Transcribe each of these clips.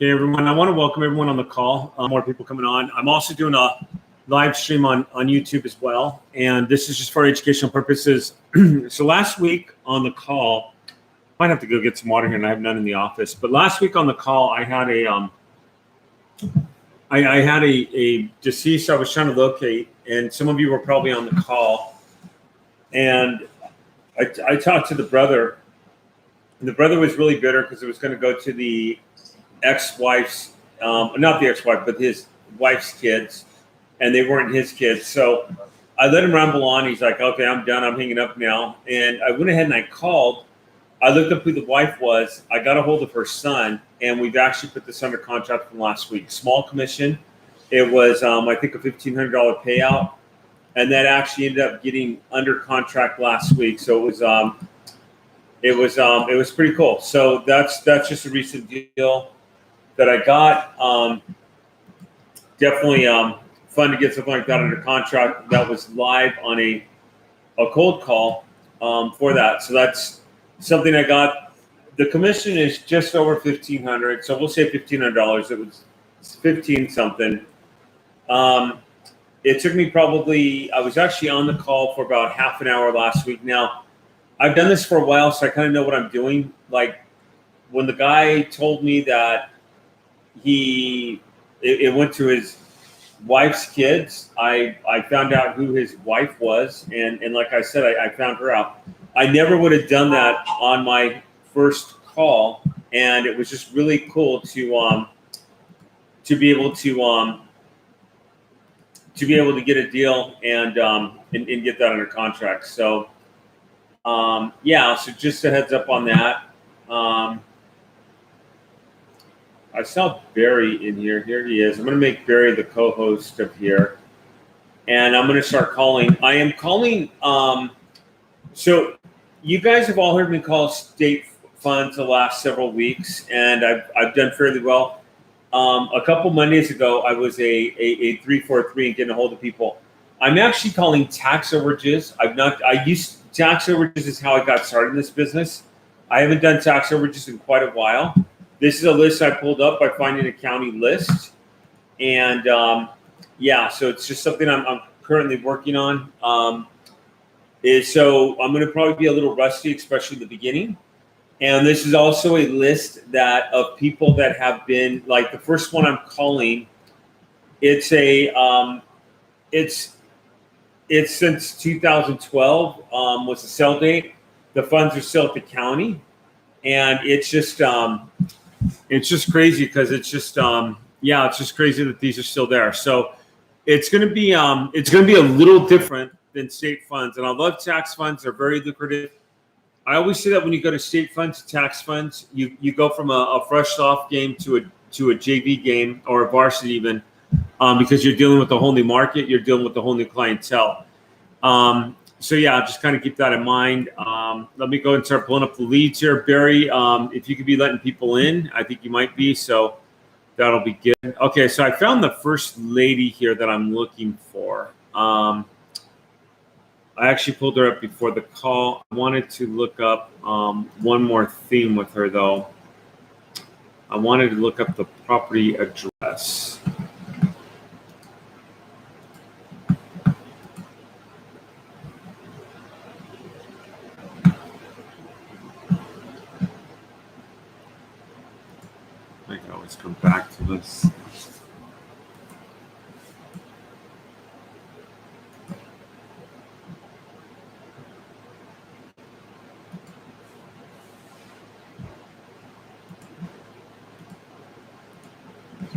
Hey everyone, I want to welcome everyone on the call. More people coming on. I'm also doing a live stream on YouTube as well. And this is just for educational purposes. So last week on the call, I might have to go get some water here and I have none in the office. But last week on the call, I had a deceased I was trying to locate, and some of you were probably on the call. And I talked to the brother, and the brother was really bitter because it was going to go to the ex-wife's, not the ex-wife, but his wife's kids, and they weren't his kids. So I let him ramble on. He's like, okay, I'm done. I'm hanging up now. And I went ahead and I called. I looked up who the wife was. I got a hold of her son, and we've actually put this under contract from last week. Small commission. It was, I think, a $1,500 payout, and that actually ended up getting under contract last week. So it was pretty cool. So that's just a recent deal that I got. Definitely fun to get something like that under contract. That was live on a cold call for that. So that's something I got. The commission is just over $1,500, so we'll say $1,500. It was 15 something. It took me probably, I was actually on the call for about half an hour last week. Now, I've done this for a while, so I kind of know what I'm doing. Like when the guy told me that it went to his wife's kids, I found out who his wife was, and like I said, I found her out. I never would have done that on my first call, and it was just really cool to be able to get a deal and get that under contract. So yeah, so just a heads up on that. I saw Barry in here. Here he is. I'm going to make Barry the co-host of here. And I'm going to start calling. I am calling. So you guys have all heard me call state funds the last several weeks, and I've done fairly well. A couple Mondays ago, I was a 343 and getting a hold of people. I'm actually calling tax overages. Tax overages is how I got started in this business. I haven't done tax overages in quite a while. This is a list I pulled up by finding a county list. And yeah, so it's just something I'm currently working on. So I'm going to probably be a little rusty, especially in the beginning. And this is also a list of people that have been, like the first one I'm calling, it's since 2012 was the sell date. The funds are still at the county, and it's just crazy because it's just crazy that these are still there. So it's going to be a little different than state funds, and I love tax funds. They're very lucrative. I always say that when you go to state funds to tax funds, you go from a fresh soft game to a JV game or a varsity even, because you're dealing with a whole new market, you're dealing with a whole new clientele. So yeah, just kind of keep that in mind. Let me go and start pulling up the leads here. Barry, if you could be letting people in, I think you might be, so that'll be good. Okay, so I found the first lady here that I'm looking for. I actually pulled her up before the call. I wanted to look up one more theme with her, though. I wanted to look up the property address. I can always come back to this.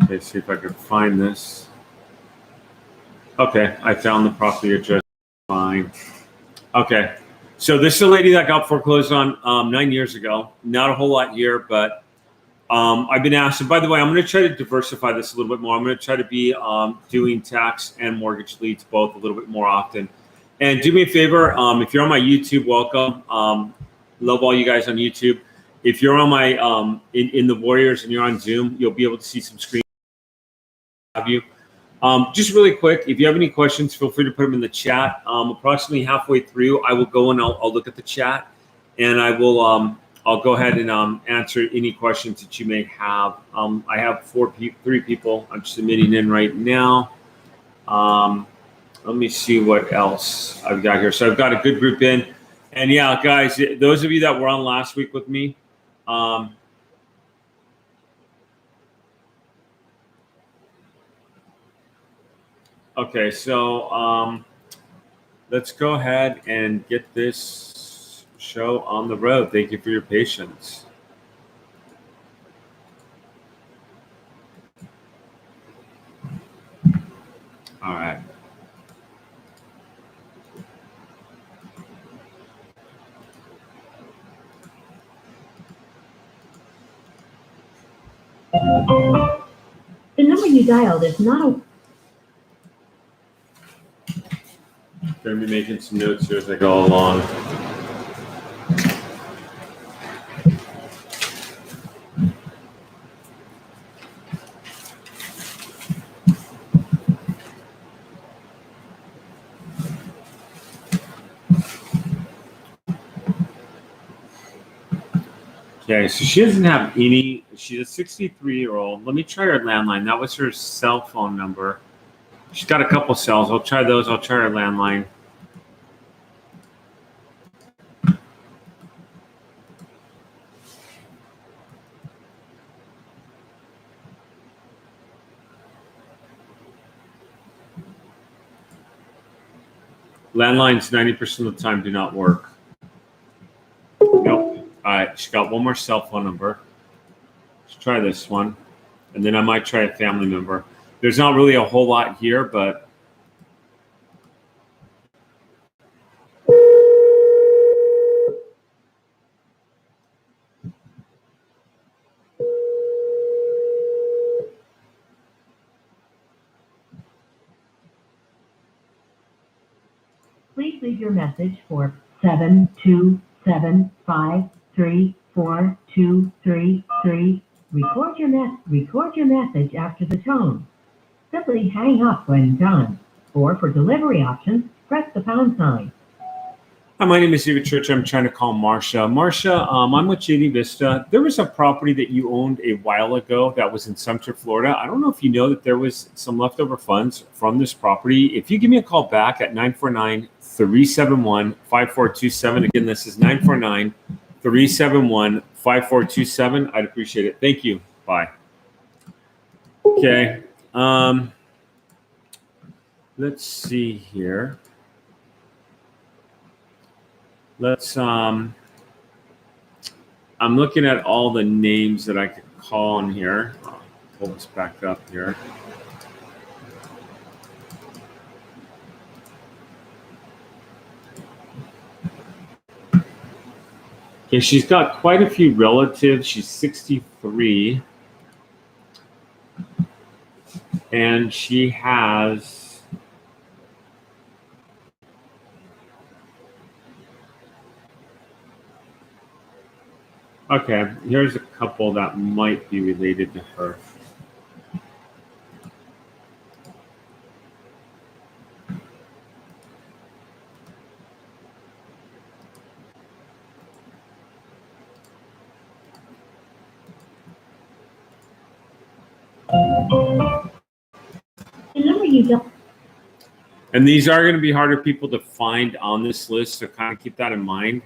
Okay, see if I can find this. Okay, I found the property address. Fine. Okay, so this is a lady that got foreclosed on 9 years ago. Not a whole lot here, but I've been asked. And by the way, I'm going to try to diversify this a little bit more. I'm going to try to be doing tax and mortgage leads both a little bit more often. And do me a favor, if you're on my YouTube, welcome. Love all you guys on YouTube. If you're on my in the Warriors and you're on Zoom, you'll be able to see some screen. Have you? Just really quick, if you have any questions, feel free to put them in the chat. Approximately halfway through, I will go and I'll look at the chat, and I will I'll go ahead and answer any questions that you may have. I have three people I'm submitting in right now. Let me see what else I've got here. So I've got a good group in. And yeah, guys, those of you that were on last week with me, okay, so let's go ahead and get this show on the road. Thank you for your patience. All right. The number you dialed is not. Going to be making some notes here as I go along. Okay, so she doesn't have any. She's a 63-year-old. Let me try her landline. That was her cell phone number. She's got a couple cells. I'll try those. I'll try her landline. Landlines 90% of the time do not work. Nope. All right, she got one more cell phone number. Let's try this one. And then I might try a family member. There's not really a whole lot here, but Please leave your message for 727534233. Record your message after the tone. Simply hang up when done. Or for delivery options, press the pound sign. Hi, my name is David Church. I'm trying to call Marcia. Marcia, I'm with JD Vista. There was a property that you owned a while ago that was in Sumter, Florida. I don't know if you know that there was some leftover funds from this property. If you give me a call back at 949-371-5427. Again, this is 949-371-5427. I'd appreciate it. Thank you. Bye. Okay. Let's see here. I'm looking at all the names that I could call in here. I'll pull this back up here. Okay, she's got quite a few relatives. She's 63. And she has... Okay, here's a couple that might be related to her. The number you don't. And these are going to be harder people to find on this list, so kind of keep that in mind.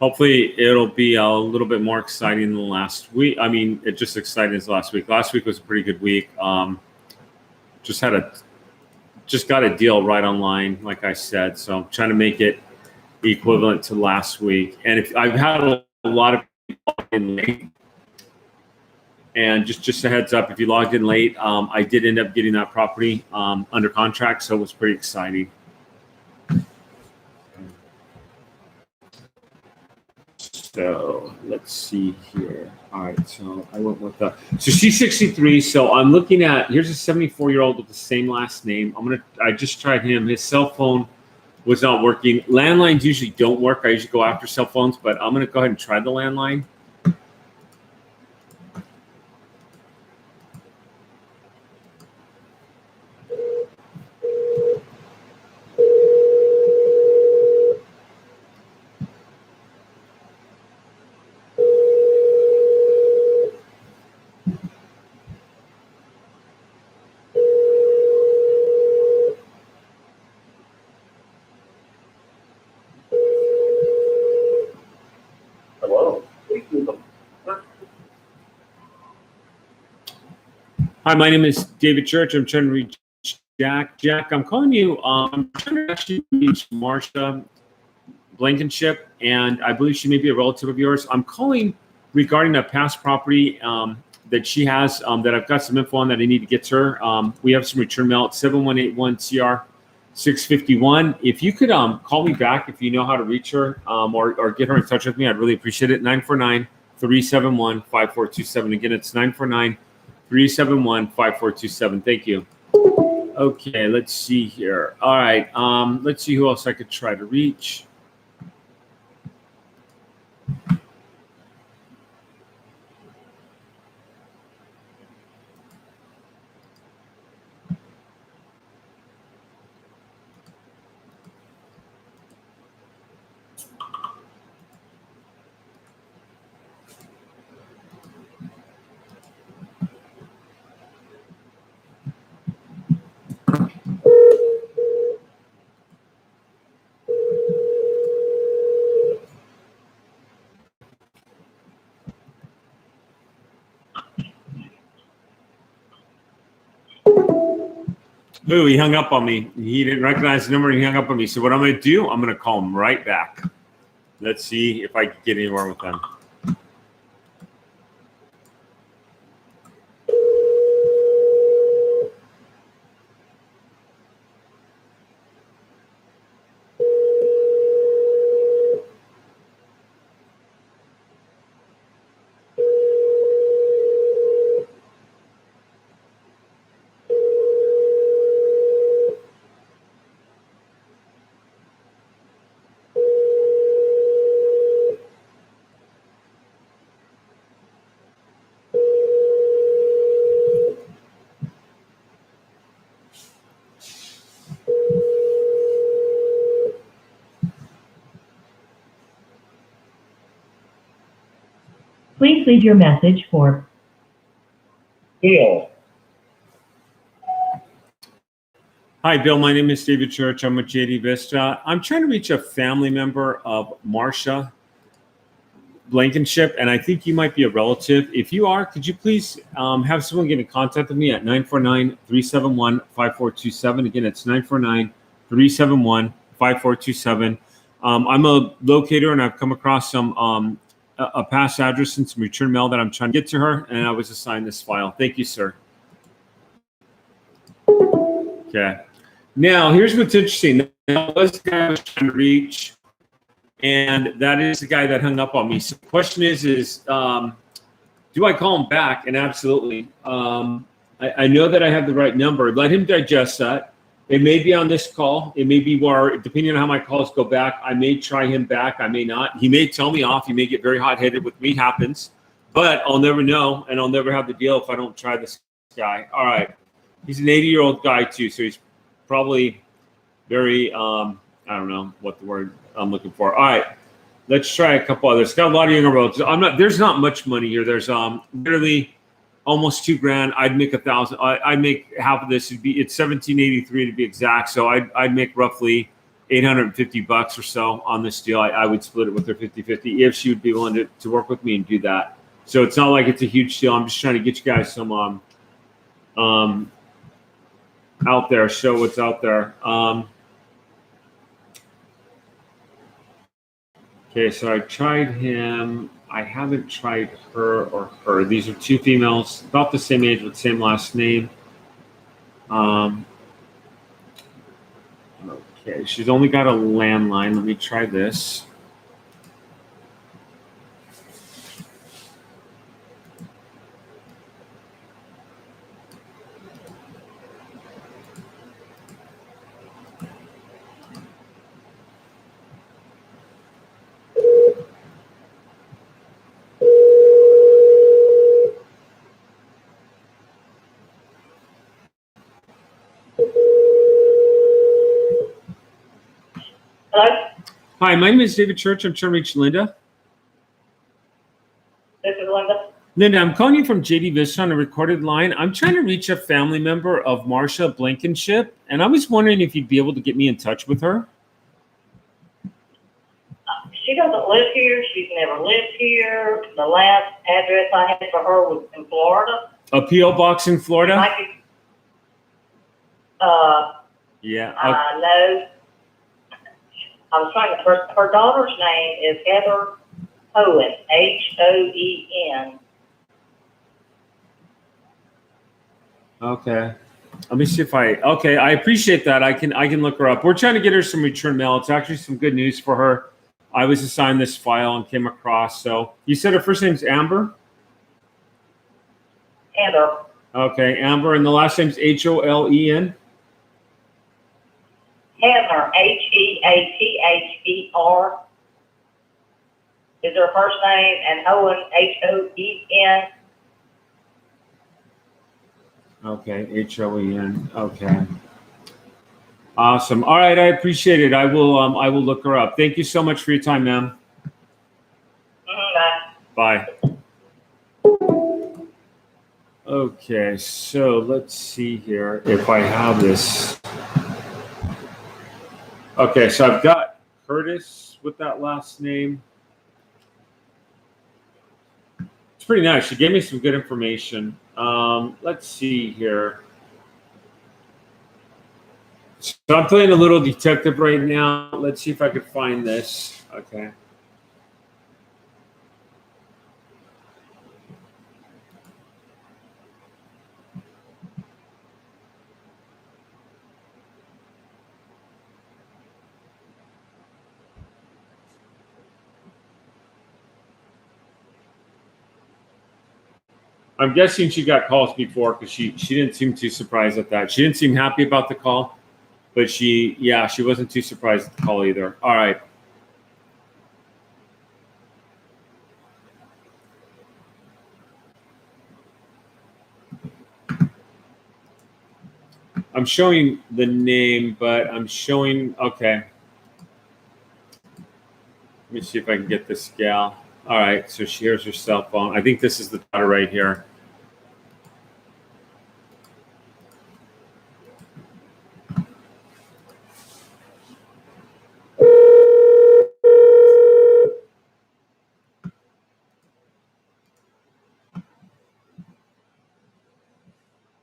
Hopefully it'll be a little bit more exciting than last week. I mean, it just exciting as last week. Last week was a pretty good week. Just got a deal right online, like I said. So I'm trying to make it equivalent to last week. And if I've had a lot of people log in late, and just a heads up, if you logged in late, I did end up getting that property under contract, so it was pretty exciting. So let's see here. All right, so I went with so she's 63. So I'm looking at, here's a 74-year-old with the same last name. I just tried him. His cell phone was not working. Landlines usually don't work. I usually go after cell phones, but I'm gonna go ahead and try the landline. Hello. Hi, my name is David Church. I'm trying to reach Jack. Jack, I'm calling you. I'm trying to actually reach Marsha Blankenship, and I believe she may be a relative of yours. I'm calling regarding a past property that she has that I've got some info on that I need to get to her. We have some return mail at 7181 CR 651. If you could call me back if you know how to reach her or get her in touch with me, I'd really appreciate it. 949-371-5427. Again, it's 949-371-5427. Thank you. Okay, let's see here. All right, let's see who else I could try to reach. Ooh, he hung up on me. He didn't recognize the number. He hung up on me. So what I'm going to do, I'm going to call him right back. Let's see if I can get anywhere with them. Please leave your message for Bill. Hi, Bill. My name is David Church. I'm with JD Vista. I'm trying to reach a family member of Marsha Blankenship, and I think you might be a relative. If you are, could you please have someone get in contact with me at 949-371-5427. Again, it's 949-371-5427. I'm a locator, and I've come across some a past address and some return mail that I'm trying to get to her, and I was assigned this file. Thank you, sir. Okay. Now, here's what's interesting. That was the guy I was trying to reach, and that is the guy that hung up on me. So the question is do I call him back? And absolutely. I know that I have the right number. Let him digest that. It may be on this call. It may be where, depending on how my calls go back, I may try him back. I may not. He may tell me off. He may get very hot-headed with me. Happens. But I'll never know, and I'll never have the deal if I don't try this guy. All right. He's an 80-year-old guy, too, so he's probably very, I don't know what the word I'm looking for. All right. Let's try a couple others. Got a lot of younger relatives. There's not much money here. There's literally almost $2,000. I'd make $1,000. I'd make half of this. It's $1,783 to be exact. So I'd make roughly $850 or so on this deal. I would split it with her 50-50 if she would be willing to work with me and do that. So it's not like it's a huge deal. I'm just trying to get you guys some out there, show what's out there. Okay, so I tried him. I haven't tried her or her. These are two females, about the same age with same last name. Okay, she's only got a landline. Let me try this. Hi, my name is David Church. I'm trying to reach Linda. This is Linda. Linda, I'm calling you from JD Vista on a recorded line. I'm trying to reach a family member of Marsha Blankenship, and I was wondering if you'd be able to get me in touch with her. She doesn't live here. She's never lived here. The last address I had for her was in Florida. A P.O. box in Florida? Yeah. I know. I was trying to, her daughter's name is Heather Hoen, Hoen. Okay. Let me see if okay, I appreciate that. I can look her up. We're trying to get her some return mail. It's actually some good news for her. I was assigned this file and came across. So you said her first name's Amber? Heather. Okay, Amber, and the last name's Holen? Heather, Heather, is her first name, and Hoen, Hoen. Okay, Hoen. Okay. Awesome. All right, I appreciate it. I will look her up. Thank you so much for your time, ma'am. Bye. Okay, so let's see here if I have this. Okay, so I've got Curtis with that last name. It's pretty nice. She gave me some good information. Let's see here. So I'm playing a little detective right now. Let's see if I could find this. Okay. I'm guessing she got calls before because she didn't seem too surprised at that. She didn't seem happy about the call, but she wasn't too surprised at the call either. All right. I'm showing the name, but I'm showing, okay. Let me see if I can get this gal. All right, so here's her cell phone. I think this is the daughter right here.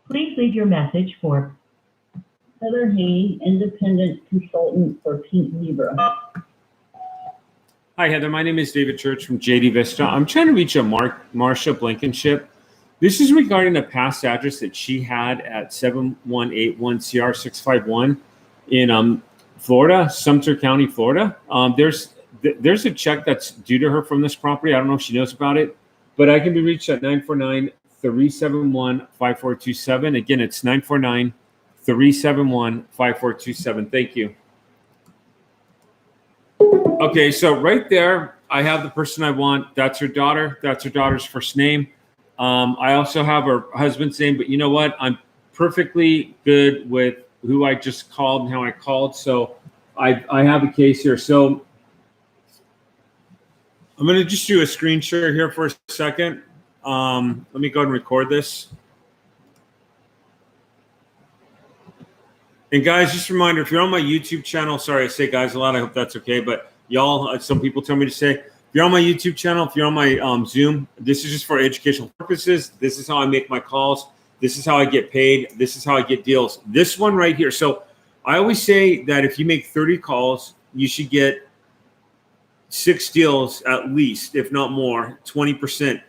Please leave your message for Heather Hayes, independent consultant for Pete Libra. Hi, Heather. My name is David Church from JD Vista. I'm trying to reach a Marsha Blankenship. This is regarding a past address that she had at 7181 CR 651 in Florida, Sumter County, Florida. There's a check that's due to her from this property. I don't know if she knows about it, but I can be reached at 949-371-5427. Again, it's 949-371-5427. Thank you. Okay, so right there, I have the person I want. That's her daughter. That's her daughter's first name. I also have her husband's name, but you know what? I'm perfectly good with who I just called and how I called. So I have a case here. So I'm going to just do a screen share here for a second. Let me go ahead and record this. And guys, just a reminder, if you're on my YouTube channel, sorry I say guys a lot, I hope that's okay, but y'all, some people tell me to say, if you're on my YouTube channel, if you're on my Zoom, this is just for educational purposes. This is how I make my calls. This is how I get paid. This is how I get deals. This one right here. So I always say that if you make 30 calls, you should get 6 deals at least, if not more, 20%.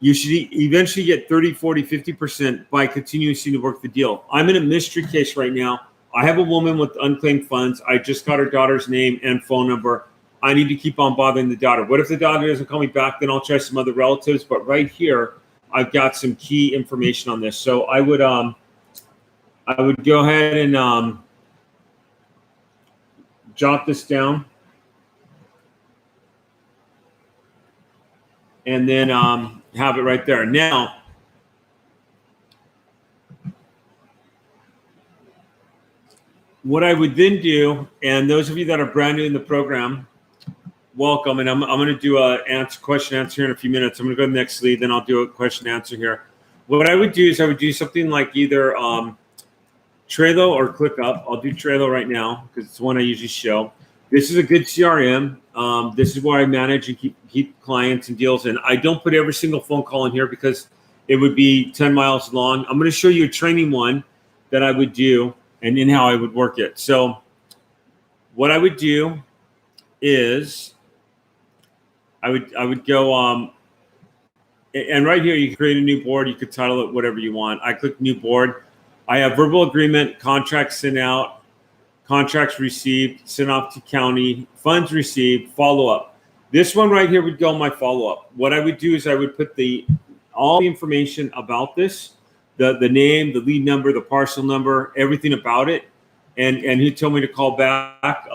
You should eventually get 30, 40, 50% by continuously to work the deal. I'm in a mystery case right now. I have a woman with unclaimed funds. I just got her daughter's name and phone number. I need to keep on bothering the daughter. What if the daughter doesn't call me back? Then I'll try some other relatives. But right here, I've got some key information on this. So I would go ahead and jot this down. And then have it right there. Now, what I would then do, and those of you that are brand new in the program, welcome. And I'm going to do a question answer in a few minutes. I'm going to go to the next lead, then I'll do a question answer here. What I would do is I would do something like either Trello or ClickUp. I'll do Trello right now because it's the one I usually show. This is a good CRM. This is where I manage and keep clients and deals in. I don't put every single phone call in here because it would be 10 miles long. I'm going to show you a training one that I would do and then how I would work it. So what I would do is I would go and right here you can create a new board. You could title it whatever you want. I click new board. I have verbal agreement, contracts sent out, contracts received, sent off to county, funds received, follow up. This one right here would go my follow up. What I would do is I would put all the information about this, the name, the lead number, the parcel number, everything about it. And he told me to call back.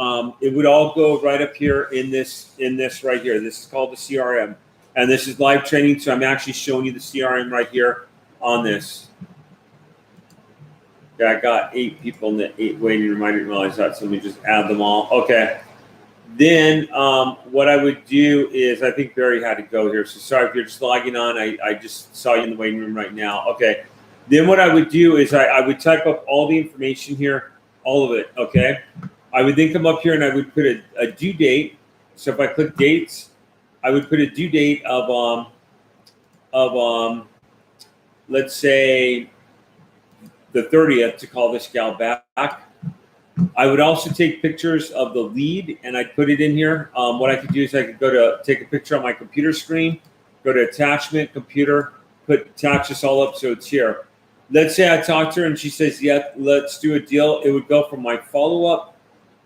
It would all go right up here in this right here. This is called the CRM, and this is live training. So I'm actually showing you the CRM right here on this. Yeah, I got 8 people in the 8 waiting room. I didn't realize that, so let me just add them all. Okay. Then what I would do is, I think Barry had to go here. So sorry if you're just logging on. I just saw you in the waiting room right now. Okay. Then what I would do is I would type up all the information here. All of it, okay? I would then come up here and I would put a due date. So if I click dates, I would put a due date of let's say the 30th to call this gal back. I would also take pictures of the lead and I'd put it in here. What I could do is I could go to take a picture on my computer screen, go to attachment, computer, attach this all up so it's here. Let's say I talked to her and she says, yeah, let's do a deal. It would go from my follow-up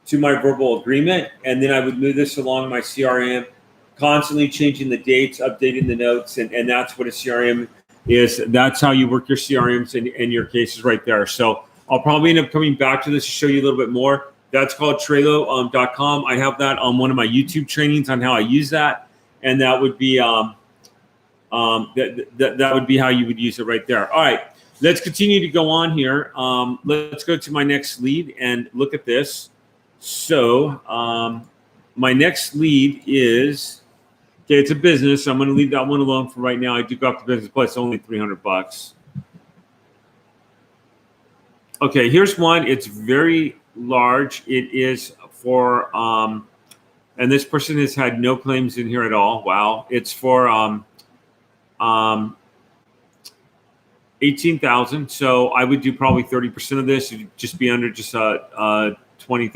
to my verbal agreement. And then I would move this along my CRM, constantly changing the dates, updating the notes. And that's what a CRM is. That's how you work your CRMs and your cases right there. So I'll probably end up coming back to this to show you a little bit more. That's called Trello.com. I have that on one of my YouTube trainings on how I use that. And that would be that would be how you would use it right there. All right. Let's continue to go on here. Let's go to my next lead and look at this. So my next lead is, okay, it's a business. I'm going to leave that one alone for right now. I do go up to business, but it's only $300. Okay, here's one. It's very large. It is for, and this person has had no claims in here at all. Wow. It's for 18,000. So I would do probably 30% of this. It'd just be under just a $20,000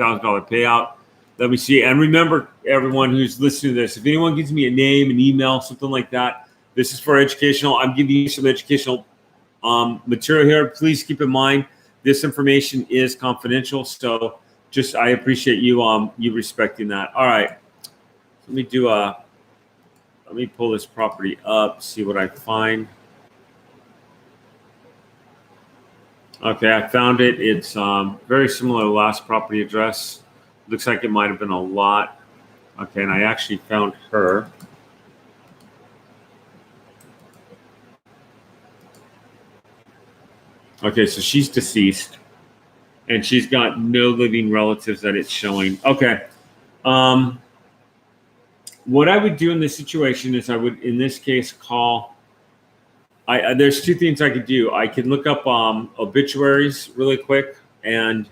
payout. Let me see. And remember, everyone who's listening to this, if anyone gives me a name, an email, something like that, this is for educational. I'm giving you some educational material here. Please keep in mind, this information is confidential. So just, I appreciate you you respecting that. All right. Let me do let me pull this property up, see what I find. Okay, I found it. It's very similar to the last property address. Looks like it might have been a lot. Okay, and I actually found her. Okay, so she's deceased, and she's got no living relatives that it's showing. Okay. What I would do in this situation is I would, in this case, call. There's 2 things I could do. I could look up obituaries really quick and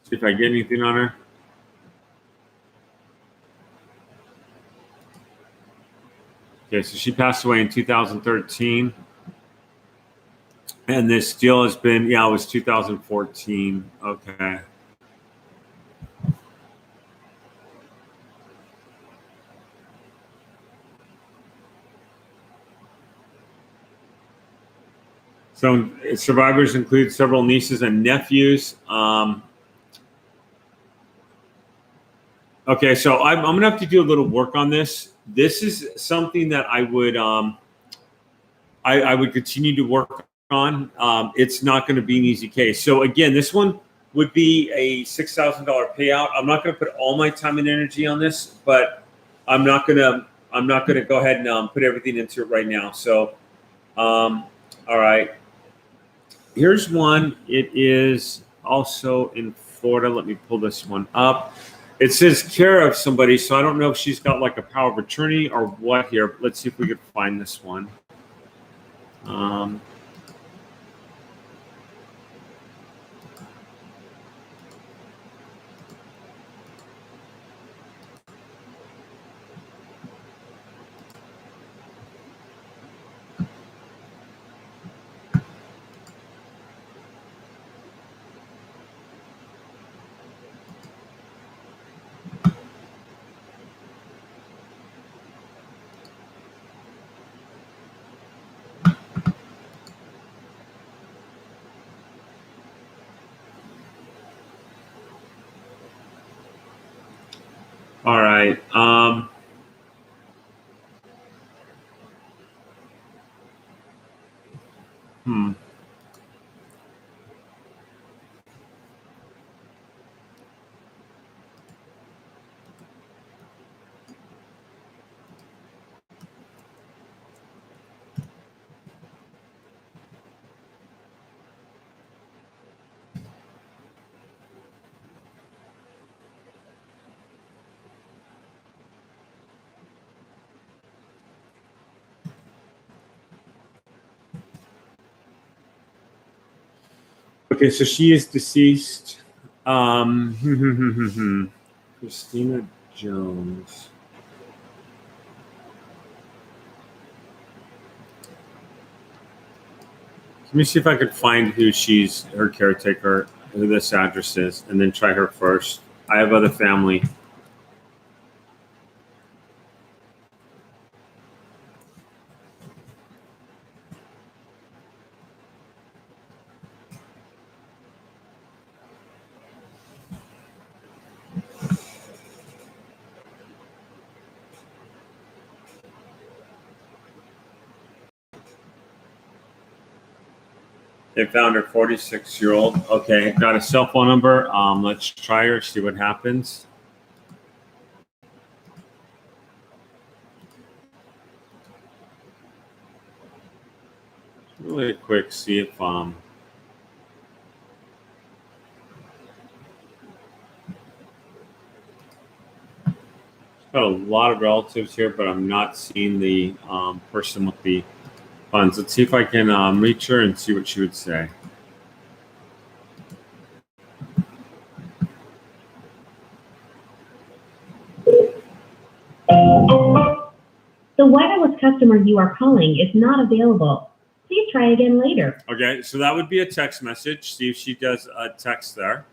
see if I get anything on her. Okay, so she passed away in 2013. And this deal has been, yeah, it was 2014. Okay. So survivors include several nieces and nephews. Okay, so I'm going to have to do a little work on this. This is something that I would I would continue to work on. It's not going to be an easy case. So again, this one would be a $6,000 payout. I'm not going to put all my time and energy on this, but I'm not going to go ahead and put everything into it right now. So, all right. Here's one. It is also in Florida. Let me pull this one up. It says care of somebody, so I don't know if she's got like a power of attorney or what here. Let's see if we could find this one. All right. Okay, so she is deceased. Christina Jones. Let me see if I could find who her caretaker, who this address is, and then try her first. I have other family. They found her 46-year-old. Okay, got a cell phone number. Let's try her, see what happens. Really quick, see if got a lot of relatives here, but I'm not seeing the person with the funds. Let's see if I can reach her and see what she would say. The wireless customer you are calling is not available. Please try again later. Okay, so that would be a text message. See if she does a text there.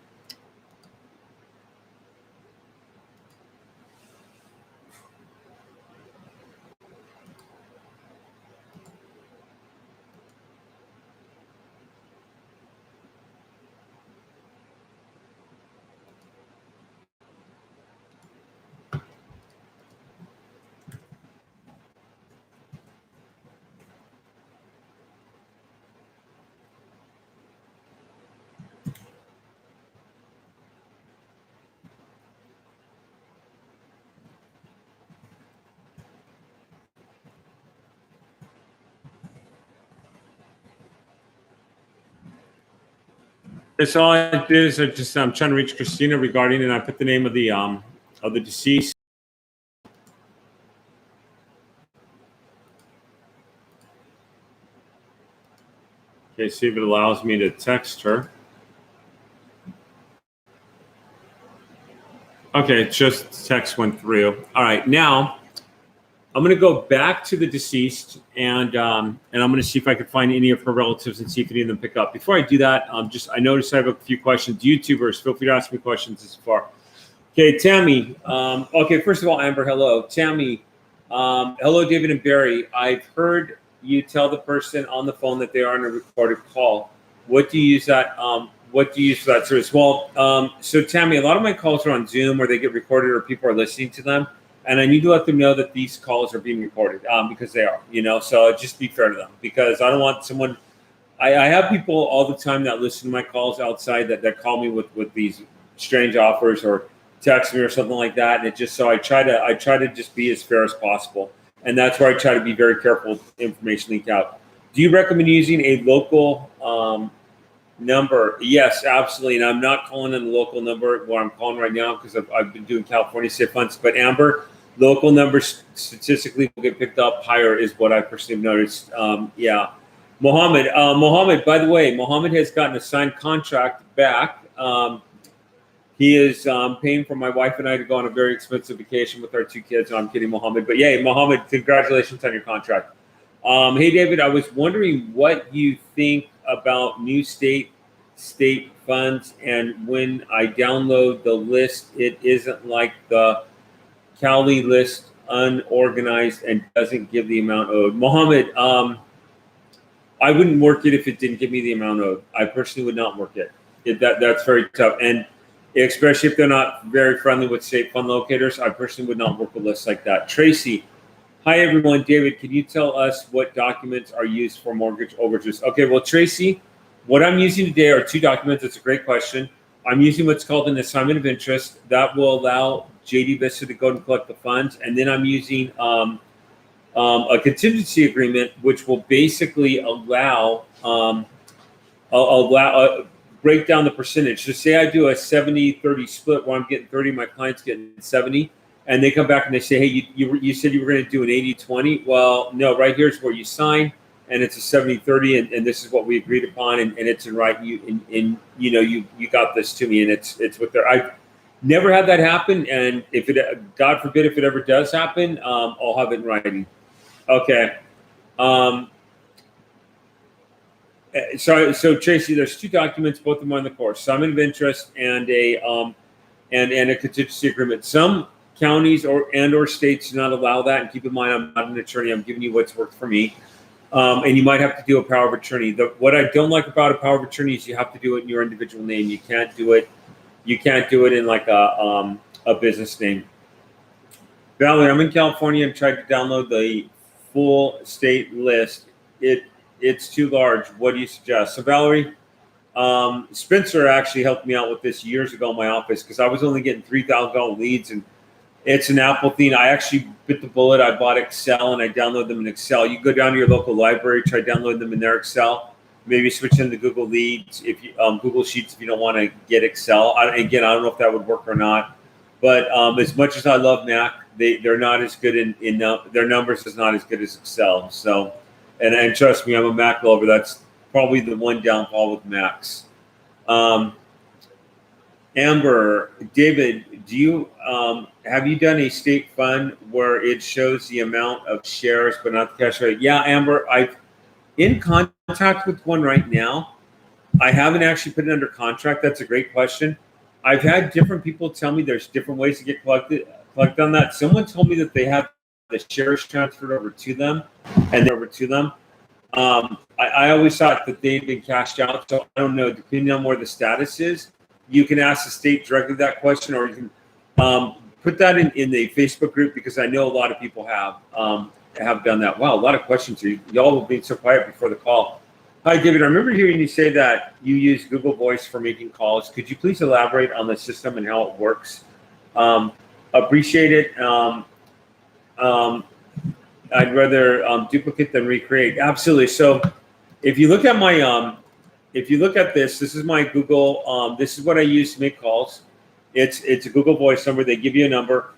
So all I did is I'm trying to reach Christina regarding, and I put the name of the deceased. Okay, see if it allows me to text her. Okay, just text went through. All right, now I'm going to go back to the deceased, and I'm going to see if I can find any of her relatives and see if any of them pick up. Before I do that, I noticed I have a few questions. YouTubers, feel free to ask me questions this far. Okay, Tammy. Okay, first of all, Amber, hello. Tammy, hello, David and Barry. I've heard you tell the person on the phone that they are on a recorded call. What do you use that? What do you use for that service? Well, so Tammy, a lot of my calls are on Zoom where they get recorded or people are listening to them. And I need to let them know that these calls are being recorded because they are, so just be fair to them, because I don't want someone I have people all the time that listen to my calls outside that call me with these strange offers or text me or something like that. And it just, so I try to just be as fair as possible. And that's where I try to be very careful with information leak out. Do you recommend using a local number? Yes, absolutely. And I'm not calling in a local number where I'm calling right now because I've been doing California state funds. But Amber, local numbers statistically will get picked up higher is what I personally noticed. Yeah. Mohammed, by the way, Mohammed has gotten a signed contract back. He is paying for my wife and I to go on a very expensive vacation with our 2 kids. No, I'm kidding, Mohammed. But yeah, Mohammed, congratulations on your contract. Hey, David, I was wondering what you think about new state funds, and when I download the list, it isn't like the Cali list, unorganized, and doesn't give the amount owed. Mohammed, I wouldn't work it if it didn't give me the amount owed. I personally would not work it. That's very tough. And especially if they're not very friendly with state fund locators, I personally would not work a list like that. Tracy, hi everyone. David, can you tell us what documents are used for mortgage overages? Okay, well, Tracy, what I'm using today are 2 documents. It's a great question. I'm using what's called an assignment of interest. That will allow JD Vista to go and collect the funds. And then I'm using a contingency agreement, which will basically allow break down the percentage. So say I do a 70-30 split where I'm getting 30, my client's getting 70, and they come back and they say, hey, you said you were going to do an 80-20. Well, no, right here's where you sign, and it's a 70-30, and this is what we agreed upon, and it's in writing. You got this to me, and it's what they're. I've never had that happen, and if it, God forbid, if it ever does happen, I'll have it in writing. Okay. So Tracy, there's 2 documents, both of them on the course: assignment of interest and a contingency agreement. Some counties or states do not allow that. And keep in mind, I'm not an attorney. I'm giving you what's worked for me. And you might have to do a power of attorney. What I don't like about a power of attorney is you have to do it in your individual name. You can't do it in like a business name. Valerie, I'm in California. I'm trying to download the full state list. It's too large. What do you suggest? So Valerie, Spencer actually helped me out with this years ago in my office because I was only getting $3,000 leads, and it's an Apple thing. I actually bit the bullet. I bought Excel and I download them in Excel. You go down to your local library, try download them in their Excel. Maybe switch them to Google Leads if you Google Sheets if you don't want to get Excel. I don't know if that would work or not. But as much as I love Mac, they're not as good in their numbers is not as good as Excel. So. And trust me, I'm a Mac lover. That's probably the one downfall with Macs. Amber, David, do you have you done a state fund where it shows the amount of shares but not the cash rate? Yeah, Amber, I'm in contact with one right now. I haven't actually put it under contract. That's a great question. I've had different people tell me there's different ways to get collect on that. Someone told me that they have the shares transferred over to them, and over to them. I always thought that they'd been cashed out, so I don't know. Depending on where the status is, you can ask the state directly that question, or you can put that in the Facebook group because I know a lot of people have done that. Wow, a lot of questions here. Y'all were being so quiet before the call. Hi, David. I remember hearing you say that you use Google Voice for making calls. Could you please elaborate on the system and how it works? Appreciate it. I'd rather duplicate than recreate. Absolutely. So if you look at my, if you look at this is my Google, this is what I use to make calls. It's a Google Voice number. They give you a number.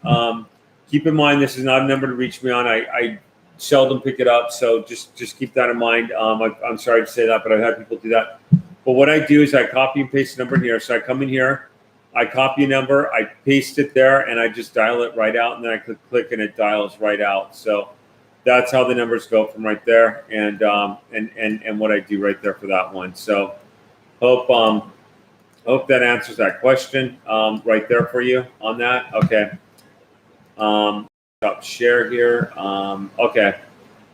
Keep in mind, this is not a number to reach me on. I seldom pick it up. So just keep that in mind. I'm sorry to say that, but I've had people do that. But what I do is I copy and paste the number in here. So I come in here, I copy a number, I paste it there, and I just dial it right out, and then I click and it dials right out. So that's how the numbers go from right there, and what I do right there for that one. So hope that answers that question right there for you on that. Okay. Stop share here. Okay.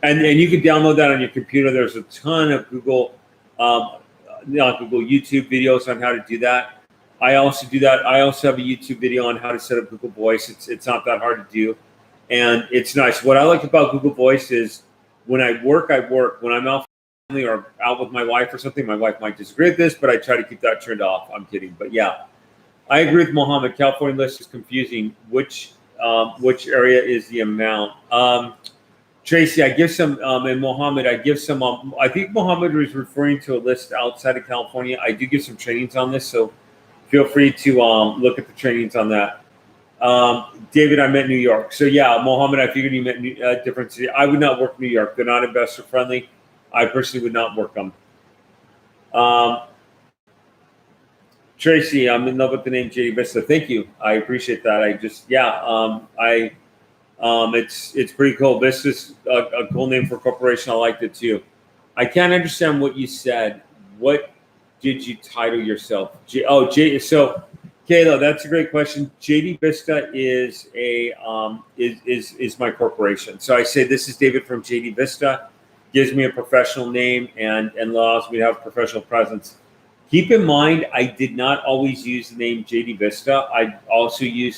And you can download that on your computer. There's a ton of Google YouTube videos on how to do that. I also do that. I also have a YouTube video on how to set up Google Voice. It's not that hard to do, and it's nice. What I like about Google Voice is when I work. When I'm out or out with my wife or something, my wife might disagree with this, but I try to keep that turned off. I'm kidding. But yeah, I agree with Mohammed. California list is confusing. Which area is the amount? Tracy, I give some, and Mohammed, I give some, I think Mohammed was referring to a list outside of California. I do give some trainings on this, so feel free to look at the trainings on that. David, I meant New York. So yeah, Mohammed, I figured you meant different city. I would not work New York. They're not investor friendly. I personally would not work them. Tracy, I'm in love with the name JD Vista. Thank you. I appreciate that. I just, it's pretty cool. Vista's a cool name for a corporation. I liked it too. I can't understand what you said. What did you title yourself? So Kayla, that's a great question. JD Vista is is my corporation. So I say, this is David from JD Vista. Gives me a professional name and allows me to have professional presence. Keep in mind, I did not always use the name JD Vista. I used to do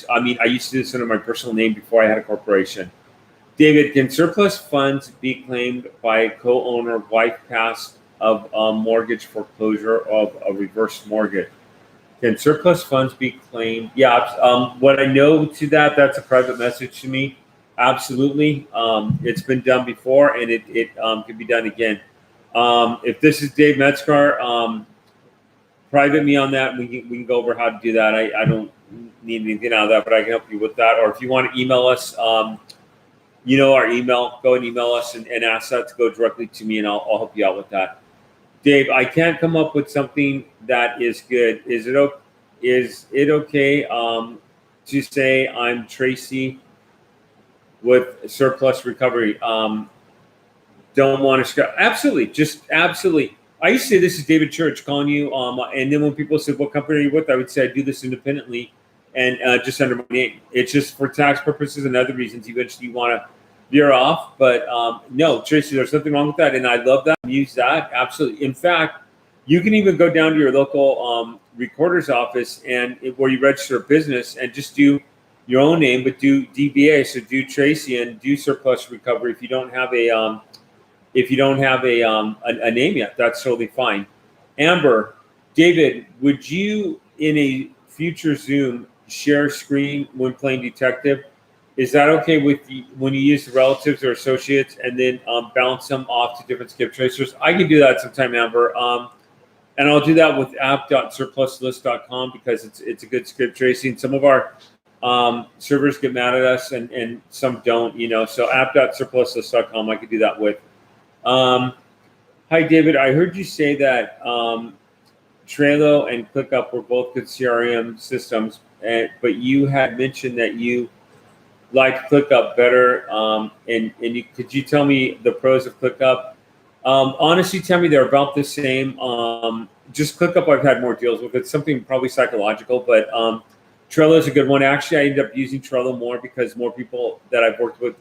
this under my personal name before I had a corporation. David, can surplus funds be claimed by a co-owner wife passed of a mortgage foreclosure of a reverse mortgage? Can surplus funds be claimed? Yeah. What I know to that's a private message to me. Absolutely. It's been done before, and it can be done again. If this is Dave Metzgar, private me on that, and we can go over how to do that. I don't need anything out of that, but I can help you with that. Or if you want to email us, you know our email. Go and email us and ask that to go directly to me, and I'll help you out with that. Dave, I can't come up with something that is good. Is it okay to say I'm Tracy with surplus recovery? Don't want to scrap. Absolutely, just absolutely. I used to say, this is David Church calling you, and then when people said, what company are you with, I would say I do this independently and just under my name. It's just for tax purposes and other reasons. Eventually you want to veer off, but no, Tracy, there's nothing wrong with that, and I love that. Use that, absolutely. In fact, you can even go down to your local recorder's office and where you register a business and just do your own name, but do DBA, so do Tracy and do surplus recovery. If you don't have a name yet, that's totally fine. Amber, David, would you in a future Zoom share screen when playing detective? Is that okay with you when you use the relatives or associates and then bounce them off to different skip tracers? I can do that sometime, Amber. And I'll do that with app.surpluslist.com because it's a good skip tracing. Some of our servers get mad at us and some don't, so app.surpluslist.com I could do that with. Hi, David. I heard you say that Trello and ClickUp were both good CRM systems, but you had mentioned that you liked ClickUp better. Could you tell me the pros of ClickUp? Honestly, tell me they're about the same. Just ClickUp, I've had more deals with. It's something probably psychological, but Trello is a good one. Actually, I ended up using Trello more because more people that I've worked with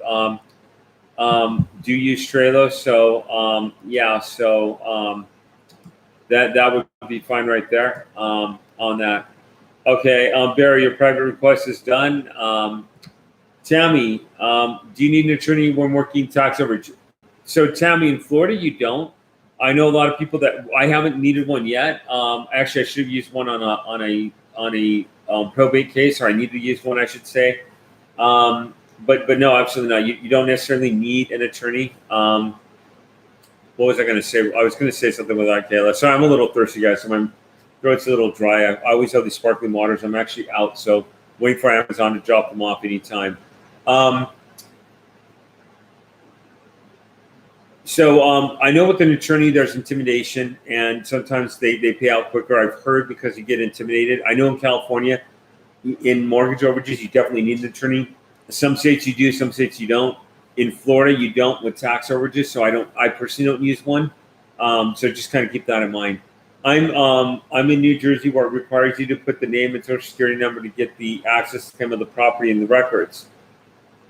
do use Trello. So that would be fine right there on that. Okay, Barry, your private request is done. Tammy, do you need an attorney when working tax overage? So Tammy, in Florida, you don't. I know a lot of people that I haven't needed one yet. Actually, I should have used one on a probate case, or I need to use one, I should say. But no, absolutely not. You don't necessarily need an attorney. What was I going to say? I was going to say something with that, Kayla. Sorry, I'm a little thirsty, guys. So my throat's a little dry. I always have these sparkling waters. I'm actually out, so waiting for Amazon to drop them off anytime. I know with an attorney, there's intimidation, and sometimes they pay out quicker. I've heard because you get intimidated. I know in California, in mortgage overages, you definitely need an attorney. Some states you do, some states you don't. In Florida, you don't with tax overages, so I personally don't use one. So just kind of keep that in mind. I'm in New Jersey, where it requires you to put the name and social security number to get the access to claim of the property in the records.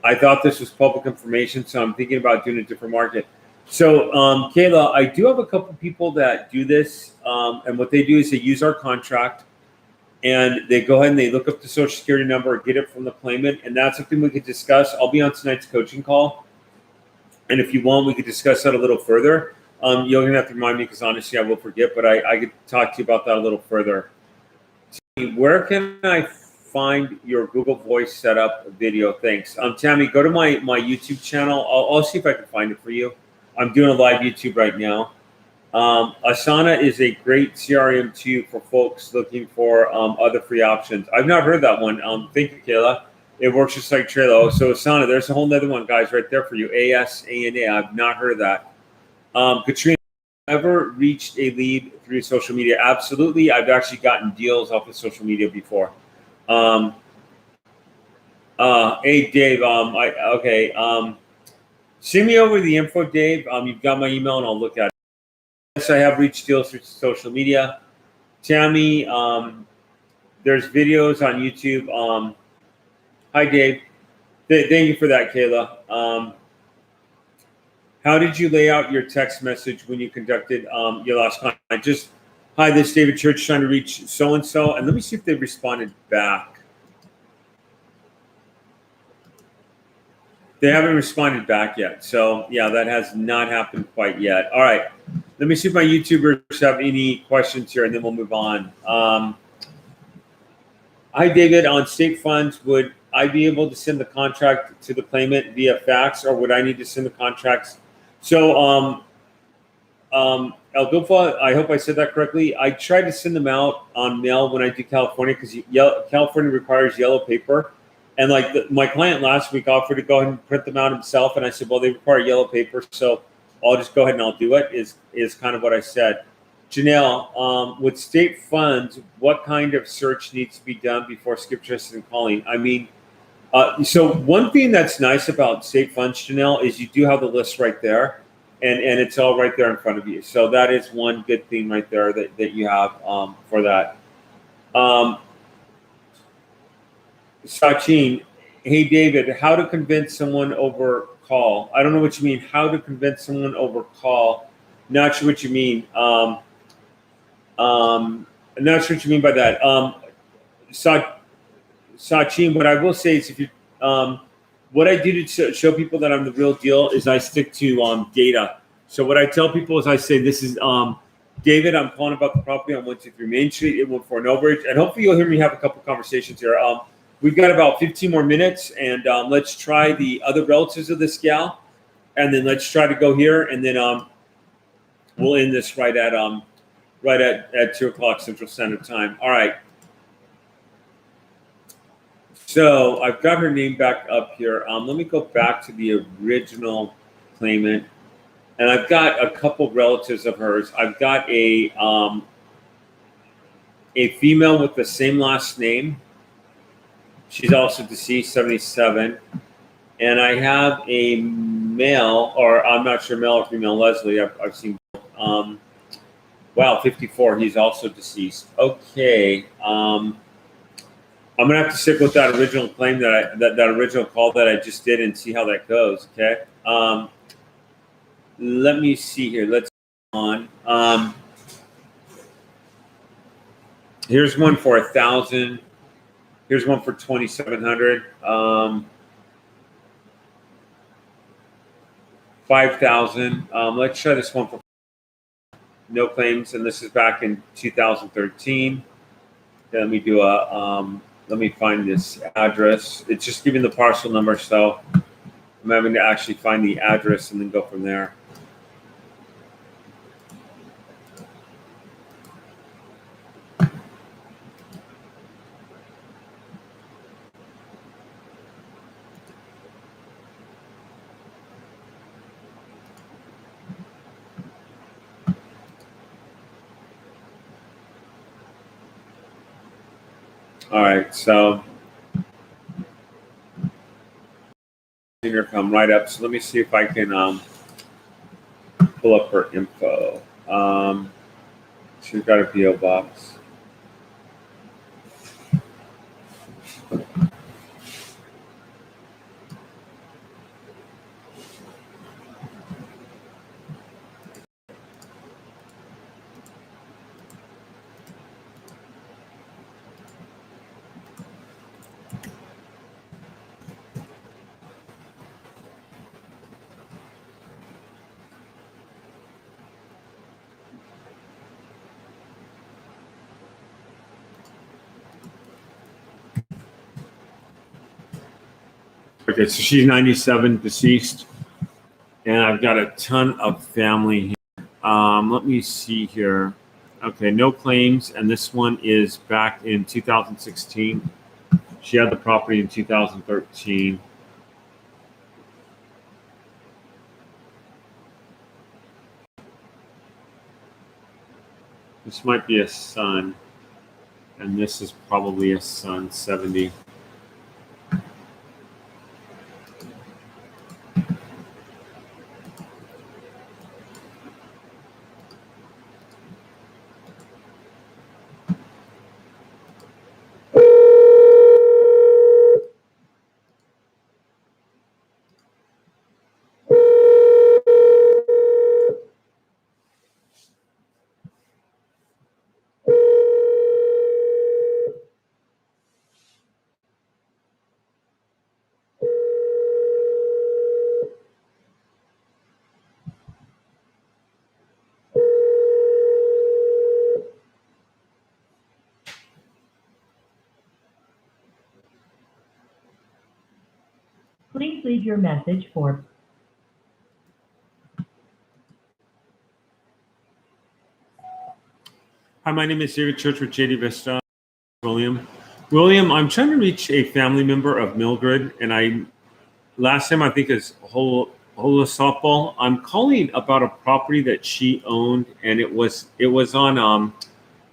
I thought this was public information, so I'm thinking about doing a different market. So, Kayla, I do have a couple people that do this, and what they do is they use our contract, and they go ahead and they look up the social security number or get it from the claimant, and that's something we could discuss. I'll be on tonight's coaching call, and if you want, we could discuss that a little further. You're gonna have to remind me because honestly, I will forget. But I could talk to you about that a little further. Where can I find your Google Voice setup video? Thanks. Tammy, go to my YouTube channel. I'll see if I can find it for you. I'm doing a live YouTube right now. Asana is a great CRM too for folks looking for other free options. I've not heard that one. Thank you, Kayla. It works just like Trello. So Asana, there's a whole other one, guys, right there for you. ASANA. I've not heard of that. Katrina, ever reached a lead through social media? Absolutely. I've actually gotten deals off of social media before. Hey, Dave. Send me over the info, Dave. You've got my email, and I'll look at it. Yes, I have reached deals through social media. Tammy, there's videos on YouTube. Hi, Dave. Thank you for that, Kayla. How did you lay out your text message when you conducted your last contact? Just, hi, this is David Church trying to reach so-and-so. And let me see if they responded back. They haven't responded back yet. So, yeah, that has not happened quite yet. All right. Let me see if my YouTubers have any questions here, and then we'll move on. Hi, David. On state funds, would I be able to send the contract to the claimant via fax, or would I need to send the contracts? So, Eldufa, I hope I said that correctly. I tried to send them out on mail when I do California because California requires yellow paper. And like my client last week offered to go ahead and print them out himself. And I said, well, they require yellow paper. So I'll just go ahead and I'll do it is kind of what I said. Janelle, with state funds, what kind of search needs to be done before skip traces and calling? I mean, so one thing that's nice about state funds, Janelle, is you do have the list right there, and it's all right there in front of you. So that is one good thing right there that you have for that. Sachin, hey David, how to convince someone over call? I don't know what you mean. How to convince someone over call? Not sure what you mean. Not sure what you mean by that. Sachin, what I will say is if you, what I do to show people that I'm the real deal is I stick to data. So what I tell people is I say, this is David, I'm calling about the property on 123 Main Street. It went for an overage. And hopefully you'll hear me have a couple conversations here. We've got about 15 more minutes, and let's try the other relatives of this gal. And then let's try to go here, and then we'll end this right at 2 o'clock Central Standard Time. All right. So I've got her name back up here. Let me go back to the original claimant, and I've got a couple relatives of hers. I've got a female with the same last name. She's also deceased, 77, and I have a male, or I'm not sure male or female, Leslie. I've seen. Wow, 54. He's also deceased. Okay. I'm gonna have to stick with that original claim that original call that I just did and see how that goes. Okay. Let me see here. Let's go on. Here's one for 1,000. Here's one for 2,700. 5,000. Let's try this one for no claims, and this is back in 2013. Okay, let me do let me find this address. It's just giving the parcel number, so I'm having to actually find the address and then go from there. All right, so here come right up. So let me see if I can pull up her info. She's got a PO box. Okay, so she's 97, deceased, and I've got a ton of family here. Let me see here. Okay, no claims, and this one is back in 2016. She had the property in 2013. This might be a son, and this is probably a son, 70. Please leave your message for Hi, my name is David Church with JD Vista. William. William, I'm trying to reach a family member of Mildred, and last time I think is Hola Softball. I'm calling about a property that she owned, and it was on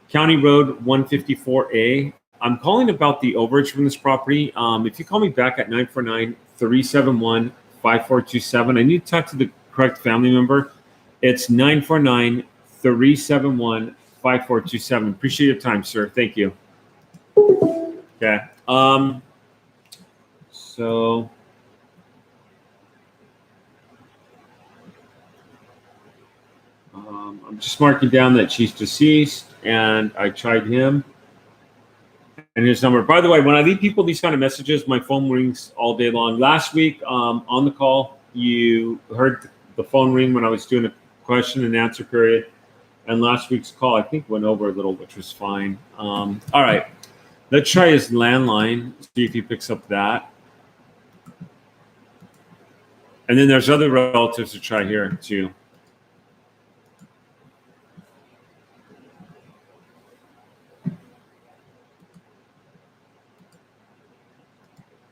County Road 154A. I'm calling about the overage from this property. If you call me back at 949-371-5427, I need to talk to the correct family member. It's 949-371-5427. Appreciate your time, sir. Thank you. Okay. So I'm just marking down that she's deceased, and I tried him and his number. By the way, when I leave people these kind of messages, my phone rings all day long. Last week on the call, you heard the phone ring when I was doing a question and answer period. And last week's call, I think, went over a little, which was fine. All right. Let's try his landline, see if he picks up that. And then there's other relatives to try here, too.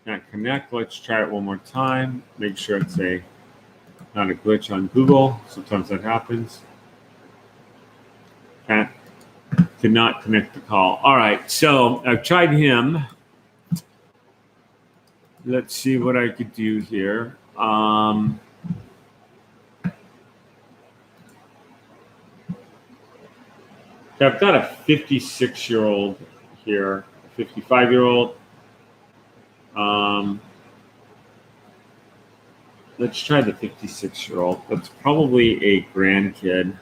Can't connect. Let's try it one more time. Make sure it's not a glitch on Google. Sometimes that happens. Cannot connect the call. All right, so I've tried him. Let's see what I could do here. I've got a 56-year-old here, a 55-year-old. Let's try the 56-year-old. That's probably a grandkid.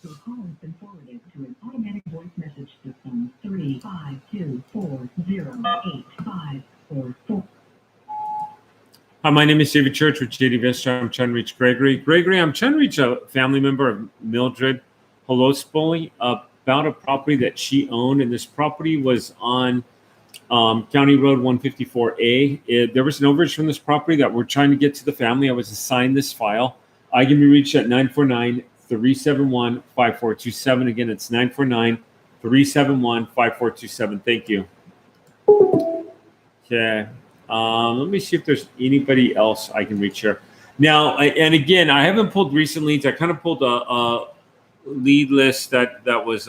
Your call has been forwarded to an automatic voice message system 352408544. Hi, my name is David Church with JD Vista. I'm trying to reach Gregory. Gregory, I'm trying to reach a family member of Mildred Holospoli about a property that she owned, and this property was on County Road 154A. There was an overage from this property that we're trying to get to the family. I was assigned this file. I can be reached at 949-371-5427. Again, it's 949-371-5427. Thank you. Okay. Let me see if there's anybody else I can reach here. Now, and again, I haven't pulled recent leads. I kind of pulled a lead list that was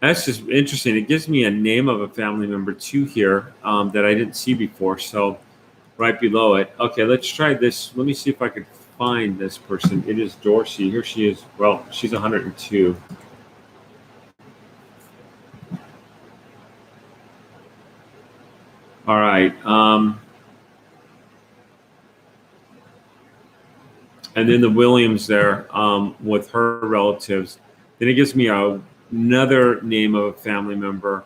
that's just interesting. It gives me a name of a family member too here that I didn't see before. So right below it. Okay, let's try this. Let me see if I could find this person. It is Dorsey. Here she is. Well, she's 102. All right. And then the Williams there with her relatives. Then it gives me a another name of a family member.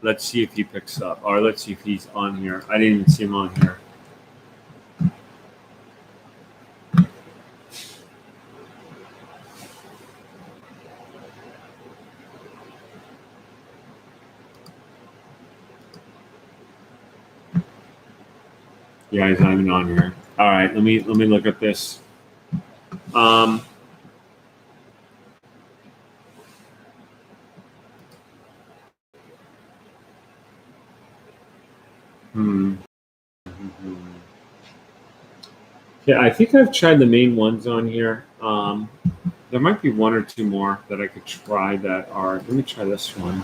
Let's see if he picks up, or let's see if he's on here. I didn't even see him on here. Yeah, he's not even on here. All right, let me look at this. Yeah, I think I've tried the main ones on here. There might be one or two more that I could try that are. Let me try this one.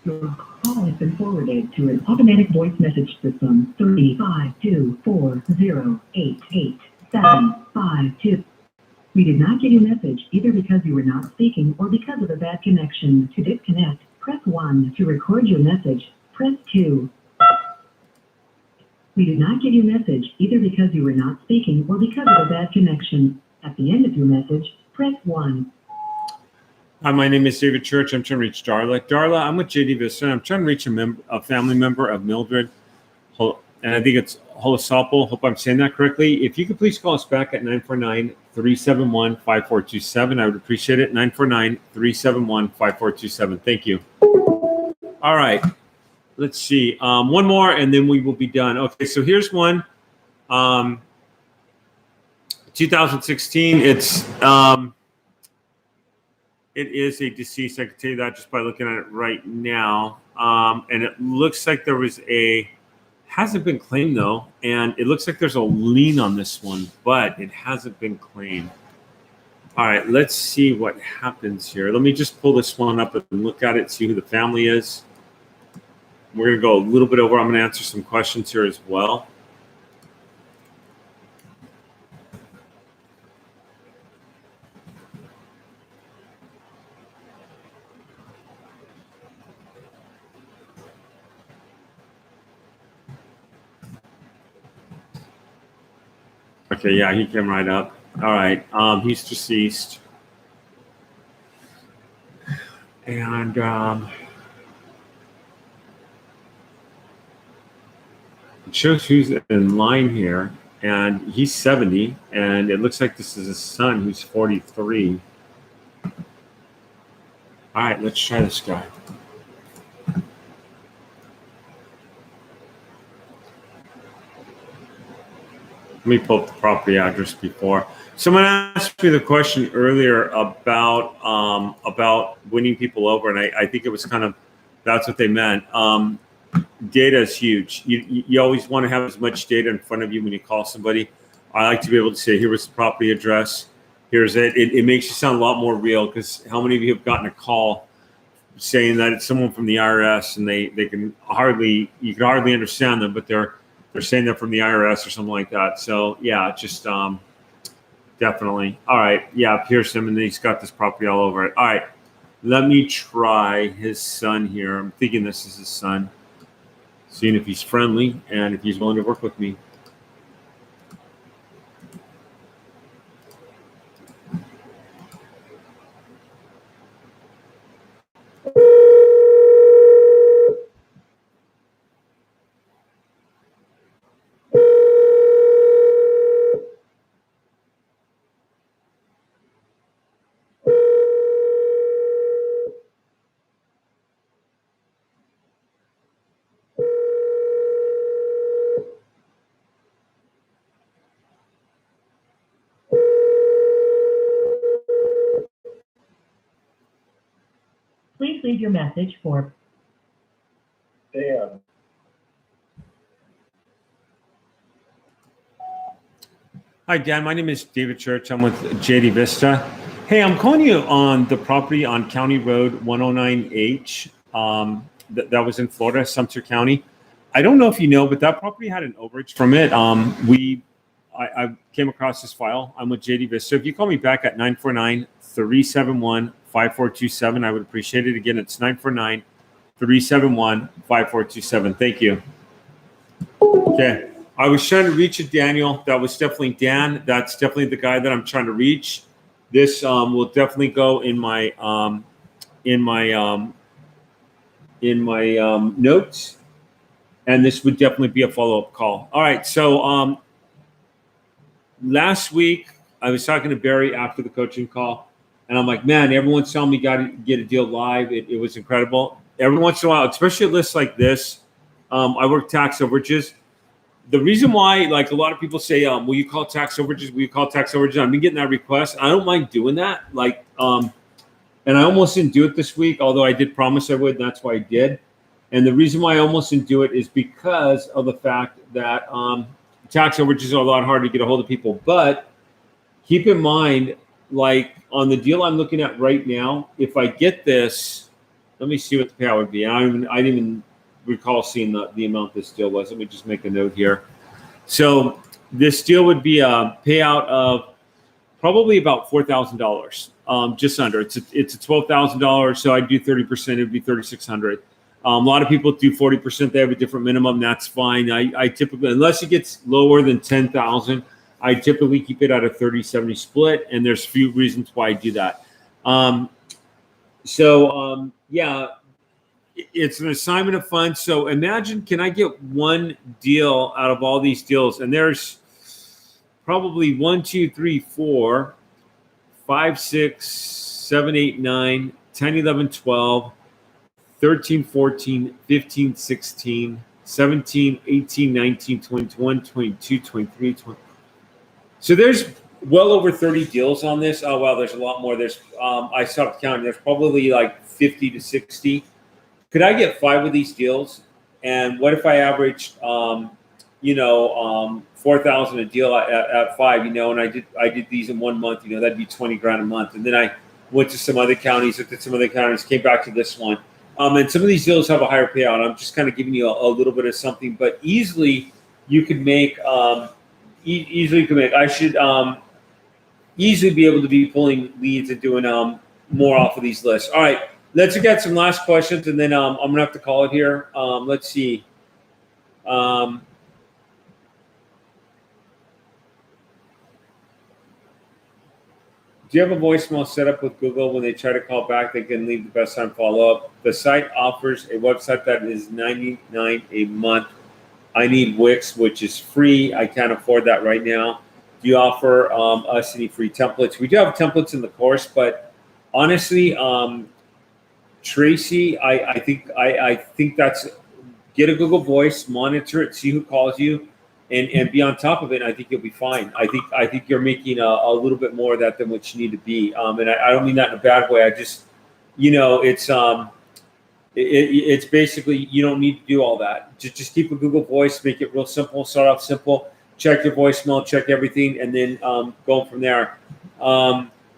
Your call has been forwarded to an automatic voice message system. 35240888752. We did not get your message either because you were not speaking or because of a bad connection. To disconnect, press 1. To record your message, press 2. We did not get your message either because you were not speaking or because of a bad connection. At the end of your message, press 1. Hi, my name is David Church. I'm trying to reach Darla. Darla, I'm with JD Vista. I'm trying to reach a family member of Mildred, and I think it's Holosopo. Hope I'm saying that correctly. If you could please call us back at 949-371-5427. I would appreciate it. 949-371-5427. Thank you. All right. Let's see. One more, and then we will be done. Okay, so here's one. 2016. It is a deceased. I can tell you that just by looking at it right now. And it looks like there was hasn't been claimed though. And it looks like there's a lien on this one, but it hasn't been claimed. All right, let's see what happens here. Let me just pull this one up and look at it, see who the family is. We're going to go a little bit over. I'm going to answer some questions here as well. Okay, yeah, he came right up. All right, he's deceased. And it shows who's in line here. And he's 70. And it looks like this is his son who's 43. All right, let's try this guy. Let me pull up the property address before. Someone asked me the question earlier about winning people over, and I think it was kind of that's what they meant. Data is huge. You always want to have as much data in front of you when you call somebody. I like to be able to say, here was the property address. Here's it. It makes you sound a lot more real, because how many of you have gotten a call saying that it's someone from the IRS and you can hardly understand them, but they're saying they're from the IRS or something like that. So yeah, just definitely. All right. Yeah, here's him, and he's got this property all over it. All right. Let me try his son here. I'm thinking this is his son. Seeing if he's friendly and if he's willing to work with me. Please leave your message for Dan. Hi, Dan. My name is David Church. I'm with JD Vista. Hey, I'm calling you on the property on County Road 109H. That was in Florida, Sumter County. I don't know if you know, but that property had an overage from it. I came across this file. I'm with JD Vista. If you call me back at 949-371-5427, I would appreciate it. Again, it's 949-371-5427. Thank you. Okay. I was trying to reach a Daniel. That was definitely Dan. That's definitely the guy that I'm trying to reach. This will definitely go in my notes, and this would definitely be a follow-up call. All right. So last week I was talking to Barry after the coaching call, and I'm like, man, everyone's telling me got to get a deal live. It was incredible. Every once in a while, especially a list like this, I work tax overages. The reason why, like a lot of people say, will you call tax overages? Will you call tax overages? I've been getting that request. I don't mind doing that. And I almost didn't do it this week, although I did promise I would, and that's why I did. And the reason why I almost didn't do it is because of the fact that tax overages are a lot harder to get a hold of people. But keep in mind, like on the deal I'm looking at right now, if I get this, let me see what the payout would be. I didn't even recall seeing the amount this deal was. Let me just make a note here. So this deal would be a payout of probably about $4,000, just under. It's a $12,000. So I'd do 30%. It would be $3,600. A lot of people do 40%. They have a different minimum. That's fine. I typically, unless it gets lower than 10,000, I typically keep it at a 30-70 split. And there's a few reasons why I do that. Yeah. It's an assignment of funds. So imagine, can I get one deal out of all these deals? And there's probably 1, 2, 3, 4, 5, 6, 7, 8, 9, 10, 11, 12, 13, 14, 15, 16, 17, 18, 19, 21, 22, 23, 20. So there's well over 30 deals on this. Oh, wow, there's a lot more. There's I stopped counting. There's probably like 50 to 60. Could I get 5 of these deals? And what if I averaged, 4,000 a deal at 5, and I did these in 1 month, that'd be 20 grand a month. And then I went to some other counties, looked at some other counties, came back to this one. And some of these deals have a higher payout. I'm just kind of giving you a little bit of something, but easily you could make, I should easily be able to be pulling leads and doing more off of these lists. All right. Let's get some last questions, and then I'm going to have to call it here. Let's see. Do you have a voicemail set up with Google? When they try to call back, they can leave the best time follow-up. The site offers a website that is $99 a month. I need Wix, which is free. I can't afford that right now. Do you offer us any free templates? We do have templates in the course, but honestly, Tracy, I think that's, get a Google Voice, monitor it, see who calls you, and be on top of it. And I think you'll be fine. I think you're making a little bit more of that than what you need to be. And I don't mean that in a bad way. I just, it's basically, you don't need to do all that. Just keep a Google Voice, make it real simple. Start off simple. Check your voicemail, check everything, and then go from there.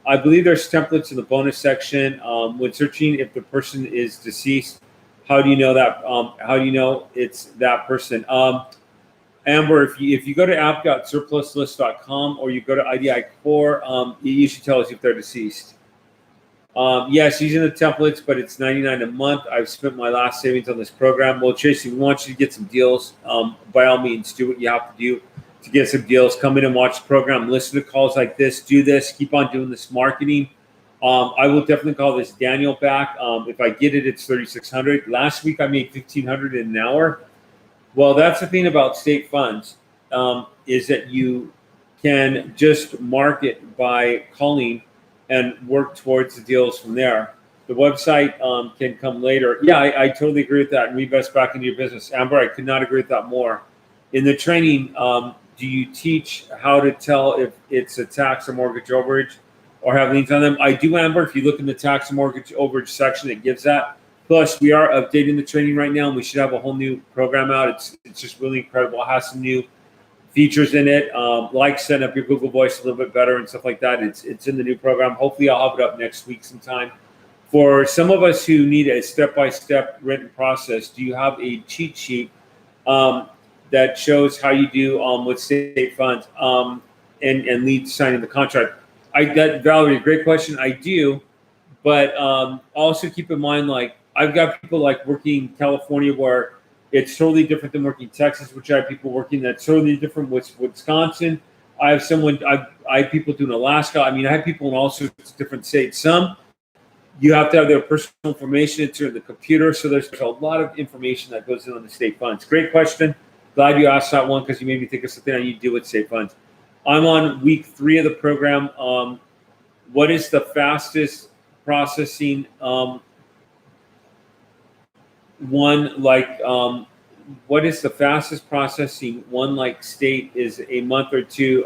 I believe there's templates in the bonus section. When searching if the person is deceased, how do you know that? How do you know it's that person? Amber, if you go to app.surpluslist.com or you go to IDI Core, it usually tells you if they're deceased. Yes, using the templates, but it's $99 a month. I've spent my last savings on this program. Well, Tracy, we want you to get some deals. By all means, do what you have to do to get some deals. Come in and watch the program. Listen to calls like this. Do this. Keep on doing this marketing. I will definitely call this Daniel back. If I get it, it's $3,600. Last week, I made $1,500 in an hour. Well, that's the thing about state funds, is that you can just market by calling and work towards the deals from there. The website can come later. Yeah, I totally agree with that. And reinvest back into your business. Amber, I could not agree with that more. In the training, do you teach how to tell if it's a tax or mortgage overage or have liens on them? I do, Amber. If you look in the tax and mortgage overage section, it gives that. Plus, we are updating the training right now, and we should have a whole new program out. It's just really incredible. It has some new features in it, like setting up your Google Voice a little bit better and stuff like that. It's in the new program. Hopefully, I'll have it up next week sometime. For some of us who need a step-by-step written process, do you have a cheat sheet that shows how you do with state funds and lead signing the contract? Valerie, great question. I do, but also keep in mind, like I've got people like working in California where it's totally different than working in Texas, which I have people working that's totally different with Wisconsin. I have people doing Alaska. I mean, I have people in all sorts of different states. Some you have to have their personal information into the computer. So there's a lot of information that goes in on the state funds. Great question. Glad you asked that one because you made me think of something I need to do with state funds. I'm on week 3 of the program. What is the fastest processing what is the fastest processing one like state is a month or two?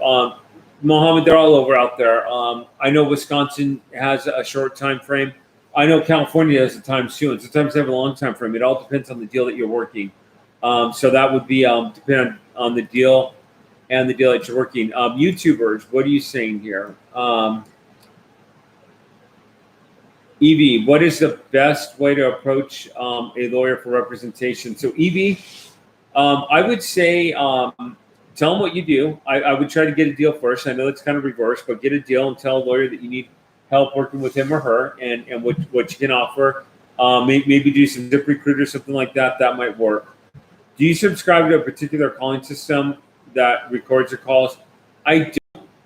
Mohammed, they're all over out there. I know Wisconsin has a short time frame. I know California has a time soon. Sometimes they have a long time frame. It all depends on the deal that you're working. So that would be depend on the deal and the deal that you're working. YouTubers, what are you saying here? Evie, what is the best way to approach a lawyer for representation? So Evie, I would say tell them what you do. I would try to get a deal first. I know it's kind of reverse, but get a deal and tell a lawyer that you need help working with him or her and what you can offer. Maybe do some ZipRecruiter, something like that. That might work. Do you subscribe to a particular calling system that records your calls? I do,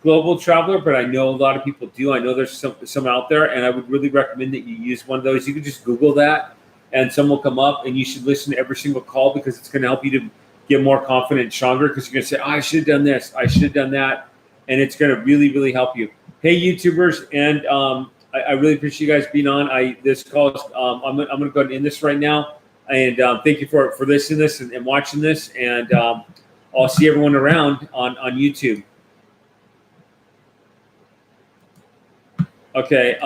Global Traveler, but I know a lot of people do. I know there's some out there, and I would really recommend that you use one of those. You can just Google that, and some will come up, and you should listen to every single call because it's going to help you to get more confident and stronger because you're going to say, I should have done this, I should have done that, and it's going to really, really help you. Hey, YouTubers, and I really appreciate you guys being on. This call is, I'm going to go ahead and end this right now, and thank you for listening to this and watching this, and I'll see everyone around on YouTube. Okay.